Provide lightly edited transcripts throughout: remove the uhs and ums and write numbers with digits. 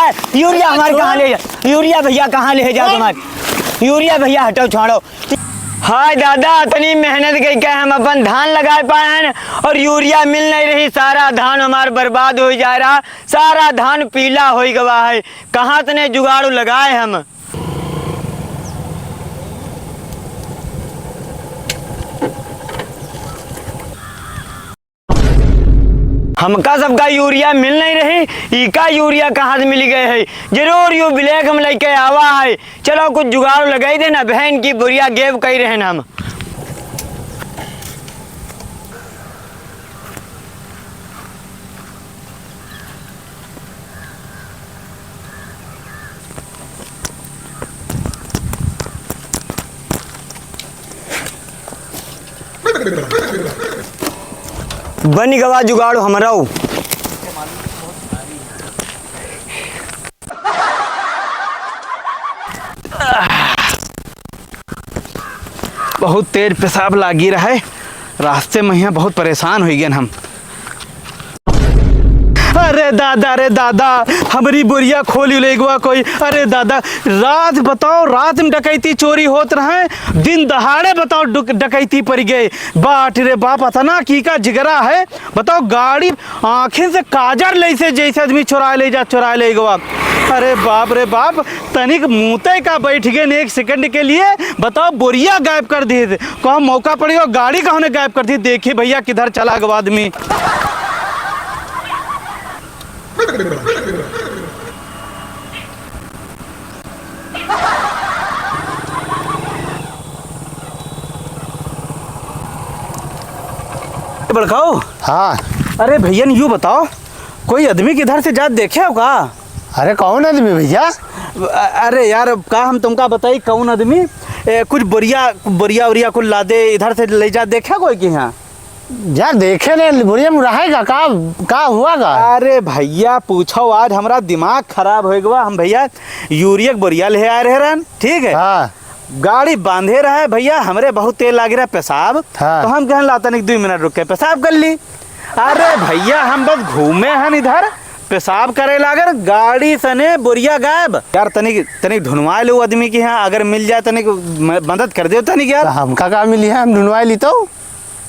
यार यूरिया हमारे कहाँ ले जा यूरिया भैया कहाँ ले जाओ तुम्हारे यूरिया भैया हटो छोड़ो। हाय दादा इतनी मेहनत करके हम अपन धान लगा पाए हैं और यूरिया मिल नहीं रही। सारा धान हमारा बर्बाद हो जा रहा। सारा धान पीला हो गवा है। कहाँ तने जुगाड़ू लगाए हमका सबका यूरिया मिल नहीं रही। इका यूरिया कहाँ से मिल गए है। जरूर यू ब्लैक हम लेके आवा है। चलो कुछ जुगाड़ लगाई देना बहन की बुरिया गेब कही रहे हम। बनी गवा जुगाड़ो हमारा। बहुत तेज पेशाब लागी रहा है। रास्ते में यहाँ बहुत परेशान हो गए हम। अरे दादा हमारी बोरिया खोली ले गवा कोई। अरे दादा रात बताओ रात में डकैती चोरी होत रहे। दिन दहाड़े बताओ डकैती पड़ गए। बाट रे बाप अतना की का जिगरा है। बताओ गाड़ी आंखें से काजर ले से जैसे आदमी चुरा ले गवा। अरे बाप रे बाप तनिक मुँहते का बैठ गए एक सेकंड के लिए। बताओ बोरिया गायब कर दिए थे। कहाँ मौका पड़ेगा गाड़ी कहाँ ने गायब कर दी। देखिए भैया किधर चला गवा आदमी। बड़काओ हाँ। अरे भैया ने यूँ बताओ कोई आदमी किधर से जात देखे हो का। अरे कौन आदमी भैया। अरे यार का हम तुमका बताई कौन आदमी। कुछ बोरिया उरिया कुछ लादे इधर से ले जा देखे कोई के यहाँ। यार देखे नहीं बोरिया में रहेगा का हुआ का। अरे भैया पूछो आज हमारा दिमाग खराब हो गया। हम भैया यूरिया बोरिया ले आए रहे ठीक है। हाँ। गाड़ी बांधे रहे भैया हमरे बहुत तेल लागे रहा पेशाब। हाँ। तो हम कहने लाता नहीं 2 मिनट रुक के पेशाब कर ली। अरे भैया हम बस घूमे हैं इधर पेशाब करे लागर गाड़ी सने बोरिया गायब। यार तनिक ढूंढवा लो आदमी के यहाँ अगर मिल जाए तनिक मदद कर दो तनिक यार। हमका का मिली है हम ढूंढवा ली तो।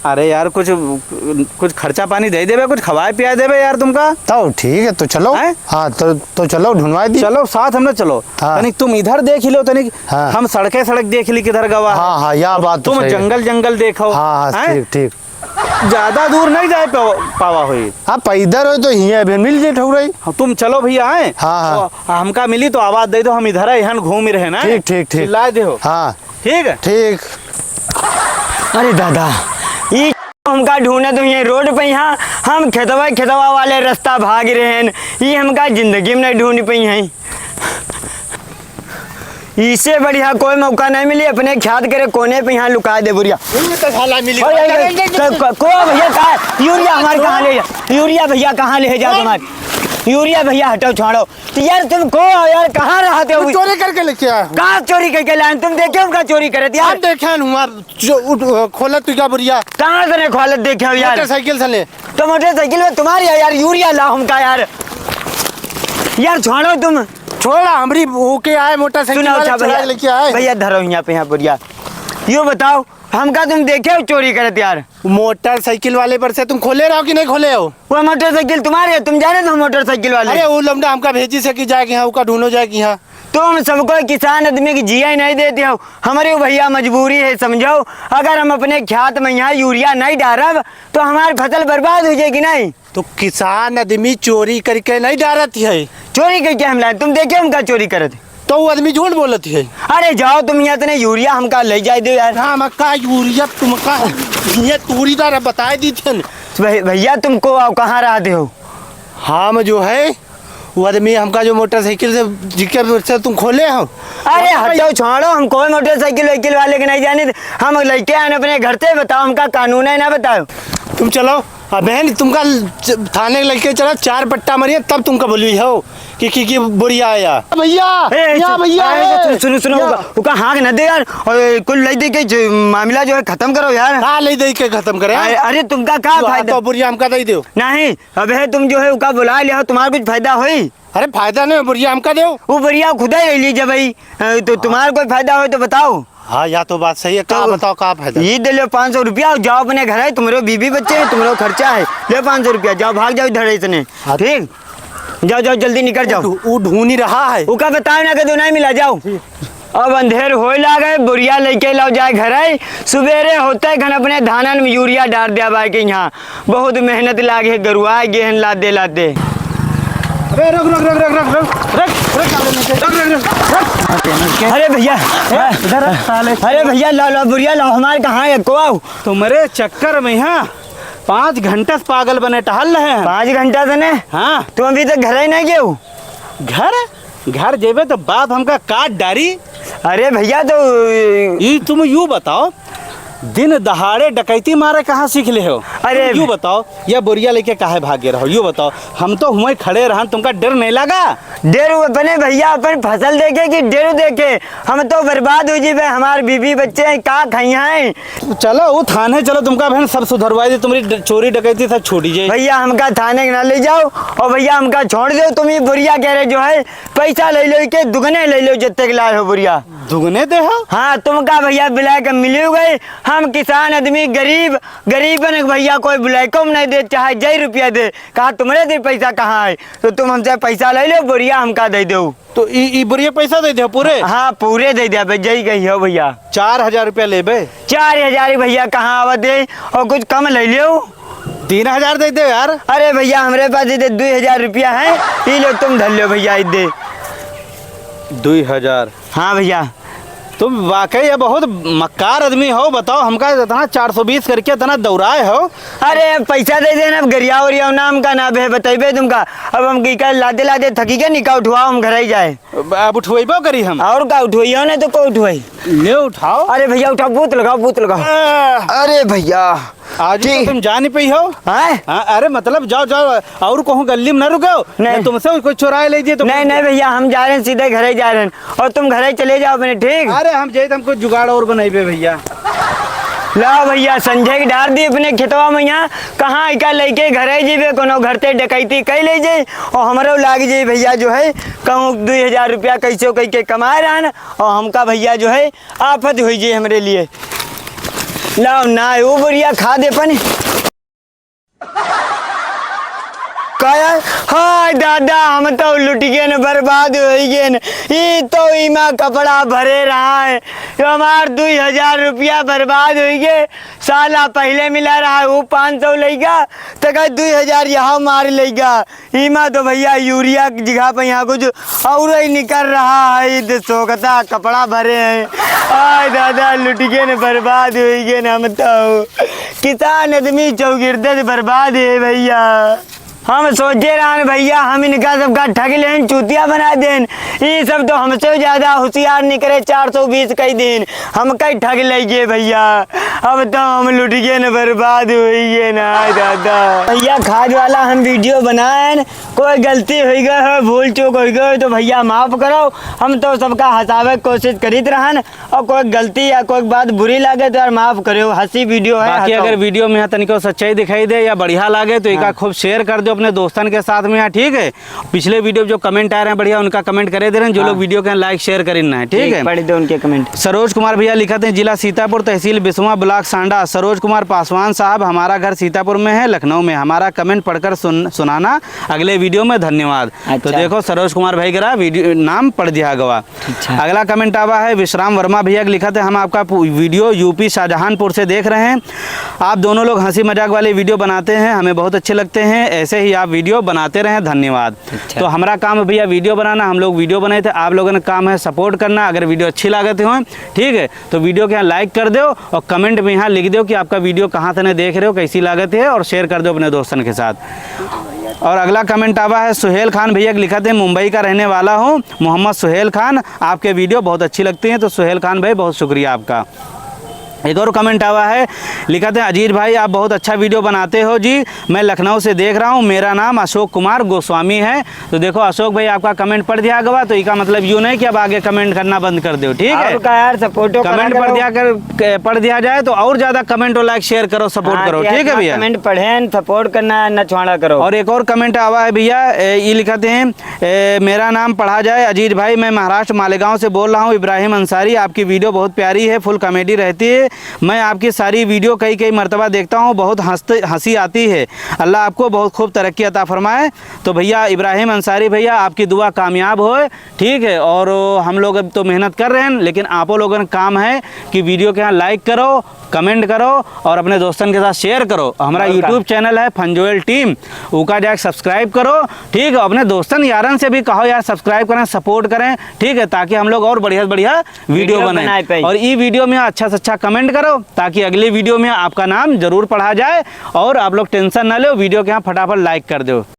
अरे यार कुछ खर्चा पानी दे देवे कुछ खवाए पिया देवे यार तुमका। तो ठीक है तो चलो। हाँ तो चलो ढूंढवा दी। चलो साथ हमने चलो। हाँ। तनिक तुम इधर देख लो तनिक। हाँ। हम सड़क देख ली किधर गवा। हाँ यह बात तुम जंगल देखो। हाँ ठीक ज्यादा दूर नहीं जाए पावा हुई। हाँ पैदल हो तो ही मिल जाए ठोक रही। हाँ, तुम चलो भैया आए। हाँ। तो हमका मिली तो आवाज दे दो हम इधर यहाँ घूम ही रहे ना। ठीक ला दे। हाँ ठीक है ठीक। अरे दादा ये हमका ढूंढे तुम ये रोड पे यहाँ हम खेतवा वाले रास्ता भाग रहे हैं। ये हमका जिंदगी में नहीं ढूंढ पाई हैं। इससे बढ़िया कोई मौका नहीं मिली अपने ख्यात करे कोने पे यहाँ लुका दे बुरिया। को भैया कहा यूरिया हमारे कहाँ ले जा यूरिया भैया कहाँ ले जाओ तुम्हारे यूरिया भैया हटो छोड़ो। तो यार तुम को यार कहाँ रहते हो। चोरी करके लेके आया। कहाँ चोरी करके लाए तुम देखे उनका चोरी करे यार। देखे खोलत तू क्या बुरिया। कहाँ से खोलत देखे हो यार। मोटरसाइकिल से ले तो मोटरसाइकिल में तुम्हारी है यार यूरिया ला हमका यार छोड़ो तुम छोड़ा हमारी होके आए मोटरसाइकिल लेके आए। भैया धरो यहाँ पे यहाँ बुरिया। यूँ बताओ हमका तुम देखे हो चोरी करत यार। मोटरसाइकिल वाले पर से तुम खोले रहो कि नहीं खोले हो। वो मोटरसाइकिल तुम्हारी है तुम जाने तो मोटरसाइकिल वाले। अरे वो लमडा हमका भेजी से कि जाएगी यहाँ उसका ढूंढो जाएगी यहाँ। तुम सबको किसान आदमी की जिया नहीं देते हो। हमारी भैया मजबूरी है समझो। अगर हम अपने खेत में यहाँ यूरिया नहीं डालब तो हमारी फसल बर्बाद हो जाएगी नहीं। तो किसान आदमी चोरी करके नहीं डालती है। चोरी करके हम लाए तुम देखे हमका चोरी करत तो वो आदमी झूठ बोलती है। अरे जाओ तुम यहाँ इतने यूरिया हमका ले जाए दो यार। हाँ मक्का यूरिया तुमका ये तूरी दार बताए दी थे भैया तुमको कहाँ रहते हो। हम जो है वो आदमी हमका जो मोटरसाइकिल से तुम खोले हो। अरे हटो छोड़ो हम कोई मोटरसाइकिल वाले के नहीं जाने। हम लड़के आने अपने घर से बताओ हमका कानून है ना बताओ। तुम चलो बहन तुमका थाने लड़के चला 4 पट्टा मरिए तब तुमका बोली हो की बोरिया आया भैया यहाँ भैया सुनो सुनो उका हाँ न दे यार और कुल ले दे के मामला जो है खत्म करो यार। हाँ ले दे के खत्म करे। अरे तुमका क्या फायदा? तो बोरिया हमका दे दो। नहीं अबे तुम जो है उका बुला लिया तुम्हारा कुछ फायदा हुई? अरे फायदा नहीं बोरिया हमका दो। वो बोरिया खुदा ही ले लीजिए भाई, तो तुम्हारा कोई फायदा हो तो बताओ। हाँ या तो बात सही है। क्या बताओ क्या फायदा? ये दे लो 500 रुपया, जाओ अपने घर है, तुम्हारे बीबी बच्चे हैं, तुम्हारा खर्चा है, ले 500 रुपया, जाओ भाग जाओ इधर इतने। ठीक जाओ जाओ जल्दी निकल जाओ। वो ढूंढ ही रहा है। उका बताओ ना कि दो नहीं मिला जाओ। अब अंधेर हो लागे बोरिया लेके लाओ जाए घर है, सवेरे होते घन अपने धानन में यूरिया डाल दिया भाई के यहाँ बहुत मेहनत लागे गरुआ गेहन लादे लादे। अरे रुक रुक रुक रुक रुक रुक रुक रुक। अरे भैया अरे भैया लाओ लाओ बोरिया लाओ, हमारे कहाँ है को? तुम्हारे चक्कर में यहाँ 5 घंटे से पागल बने टहल रहे हैं। 5 घंटा से ने? हाँ तुम अभी तक घर ही नहीं गए? घर जेबे तो बाप हमका काट डारी। अरे भैया तो ये तुम यूँ बताओ दिन दहाड़े डकैती मारे कहाँ सीख ले हो? अरे यूँ बताओ या बोरिया लेके काहे भागे रहो? यूँ बताओ हम तो हुए खड़े रहन, तुमका डर नहीं लगा? डेरू अपने भैया अपन फसल देखे कि डेरू देखे? हम तो बर्बाद हो जी भाई, हमारे बीबी बच्चे हैं का खैया हैं। चलो वो थाने चलो, तुमका बहन सब सुधरवाई दे, तुम्हारी चोरी डकैती सब छोड़ी जाए। भैया हमका थाने ना ले जाओ और भैया हमका छोड़ दो। तुम ये बुरिया कह रहे जो है पैसा ले लो के दुगने ले लो जितने के लाए हो बुरिया। दुगने दे हो? हाँ तुमका भैया ब्लैक मिले गए, हम किसान आदमी गरीब गरीबन भैया कोई ब्लैको में नहीं दे, चाहे जय रुपया दे। कहा तुम्हारे दे पैसा कहाँ है? तो तुम हमसे पैसा ले लो, बोरिया हमका दे दो। तो ई बोरिया पैसा दे दो पूरे? हाँ पूरे दे दिया जय गई हो भैया। 4000 रुपया ले बे। 4000 भैया कहाँ आवा दे, और कुछ कम ले लो। 3000 दे दे यार। अरे भैया हमारे पास दे 2000 रुपया है, ये लो तुम धर लो भैया दे 2000। हाँ भैया तुम वाकई अब बहुत मक्कार आदमी हो। बताओ हमका इतना 420 करके इतना दौड़ाए हो। अरे पैसा दे देना, अब गरिया उरिया नाम का ना बतेबे तुमका। अब हम की कर लादे लादे थकी के निका उठवाओ, हम घर ही जाए। अब उठवेबो करी हम और का उठवाइयो ना तो को उठवाई ले उठाओ। अरे भैया उठाओ, बूथ लगाओ बूथ लगाओ। अरे भैया आज तो तुम जा नहीं पई हो? हाँ अरे मतलब जाओ जाओ और कहूँ गली में न रुको, नहीं तुमसे कोई चुराए लीजिए तो। नहीं नहीं भैया हम जा रहे हैं, सीधे घर ही जा रहे हैं, और तुम घर ही चले जाओ अपने। ठीक अरे हम जाए हमको जुगाड़ और बनाइबे भैया। लाओ भैया संजय के डार दी अपने खेतवा में, यहाँ कहाँ इका लेके घर ही जीवे, कोनो घर से डकैती कई ले जाए और हमारो लाग जाए भैया जो है कहूँ 2000 रुपया कैसे कह के कमाए रहा, और हमका भैया जो है आफत हुई जाए हमारे लिए। लाओ ना वो बढ़िया खा दे पन हाय दादा हम तो लुट गए न, बर्बाद हो गए न। ये तो इमा कपड़ा भरे रहा है, हमार 2000 रुपया बर्बाद हो गए। साला पहले मिला रहा है वो 500 लेगा तो कह 2000 यहाँ मार लेगा। इमा तो भैया यूरिया की जगह पर यहाँ कुछ और ही निकल रहा है, सोखता कपड़ा भरे हैं। हाय दादा लुट गए न, बर्बाद हो गए न। हम तो किसान आदमी चौगिरदे से बर्बाद है भैया। हम सोचे रहा भैया हम इनका सबका ठग लें, चूतिया बना दें। ये सब तो हमसे ज्यादा होशियार निकले, 420 कई दिन हम कई ठग लेंगे भैया। अब तो हम लुट गए न, बर्बाद हुई ना दादा। भैया खाद वाला हम वीडियो बनाए, कोई गलती हो गई हो, भूल चूक हो गई तो भैया माफ करो। हम तो सबका हंसावे की कोशिश करीत रहन, और कोई गलती या कोई बात बुरी लगे तो यार माफ करो, हंसी वीडियो है। बाकी अगर वीडियो में यहाँ तनिको सच्चाई दिखाई दे या बढ़िया लगे तो एक खूब शेयर कर दो अपने दोस्तन के साथ में यहाँ। ठीक है पिछले वीडियो जो कमेंट आ रहे हैं बढ़िया उनका कमेंट करे दे रहे हैं, जो लोग वीडियो के लाइक शेयर करना है। ठीक है पढ़ दो उनके कमेंट। सरोज कुमार भैया लिखते हैं जिला सीतापुर तहसील बिस्वा ब्लॉक सांडा। सरोज कुमार पासवान साहब हमारा घर सीतापुर में है, लखनऊ में। हमारा कमेंट पढ़कर सुनाना अगले वीडियो में, धन्यवाद। तो देखो सरोज कुमार भाई का वीडियो नाम पढ़ दिया गवा। अगला कमेंट आवा है विश्राम वर्मा भैया लिखा थे हम आपका वीडियो यूपी शाहजहानपुर से देख रहे हैं। आप दोनों लोग हंसी मजाक वाले वीडियो बनाते हैं, हमें बहुत अच्छे लगते हैं, ऐसे ही आप वीडियो बनाते रहें, धन्यवाद। तो हमारा काम है भैया वीडियो बनाना, हम लोग वीडियो बनाए थे, आप लोगों ने काम है सपोर्ट करना। अगर वीडियो अच्छी लागत हो ठीक है तो वीडियो के यहाँ लाइक कर दो और कमेंट में यहाँ लिख दो कि आपका वीडियो कहाँ से देख रहे हो, कैसी लागत है, और शेयर कर दो अपने दोस्तों के साथ। और अगला कमेंट आवा है सुहेल खान भैया लिखा थे मुंबई का रहने वाला हूँ, मोहम्मद सुहेल खान। आपके वीडियो बहुत अच्छी लगती हैं, तो सुहेल खान भाई बहुत शुक्रिया आपका। एक और कमेंट आवा है, लिखा था अजीत भाई आप बहुत अच्छा वीडियो बनाते हो जी, मैं लखनऊ से देख रहा हूँ, मेरा नाम अशोक कुमार गोस्वामी है। तो देखो अशोक भाई आपका कमेंट पढ़ दिया गया, तो इसका मतलब यूँ नहीं कि अब आगे कमेंट करना बंद कर दो, ठीक है। और का यार सपोर्टो कमेंट पढ़ दिया जाए तो और ज्यादा कमेंट और लाइक शेयर करो, सपोर्ट करो, ठीक है भैया। कमेंट पढ़े सपोर्ट करना न छोड़ा करो। और एक और कमेंट आवा है भैया, ये लिखते हैं मेरा नाम पढ़ा जाए अजीत भाई, मैं महाराष्ट्र मालेगांव से बोल रहा हूँ, इब्राहिम अंसारी, आपकी वीडियो बहुत प्यारी है, फुल कॉमेडी रहती है, मैं आपकी सारी वीडियो कई मर्तबा देखता हूँ, बहुत हंसी आती है, अल्लाह आपको बहुत खूब तरक्की अता फरमाए। तो भैया इब्राहिम अंसारी भैया आपकी दुआ कामयाब होए, ठीक है। और हम लोग अब तो मेहनत कर रहे हैं, लेकिन आपो लोगों का काम है कि वीडियो के यहाँ लाइक करो, कमेंट करो और अपने दोस्तों के साथ शेयर करो। हमारा यूट्यूब चैनल है फनजोएल टीम, उका जाके सब्सक्राइब करो, ठीक है। अपने दोस्तन यारन से भी कहो यार सब्सक्राइब करें, सपोर्ट करें, ठीक है, ताकि हम लोग और बढ़िया वीडियो बनाएं। और ई वीडियो में अच्छा से अच्छा कमेंट करो ताकि अगले वीडियो में आपका नाम जरूर पढ़ा जाए। और आप लोग टेंशन ना लो, वीडियो के यहाँ फटाफट लाइक कर दो।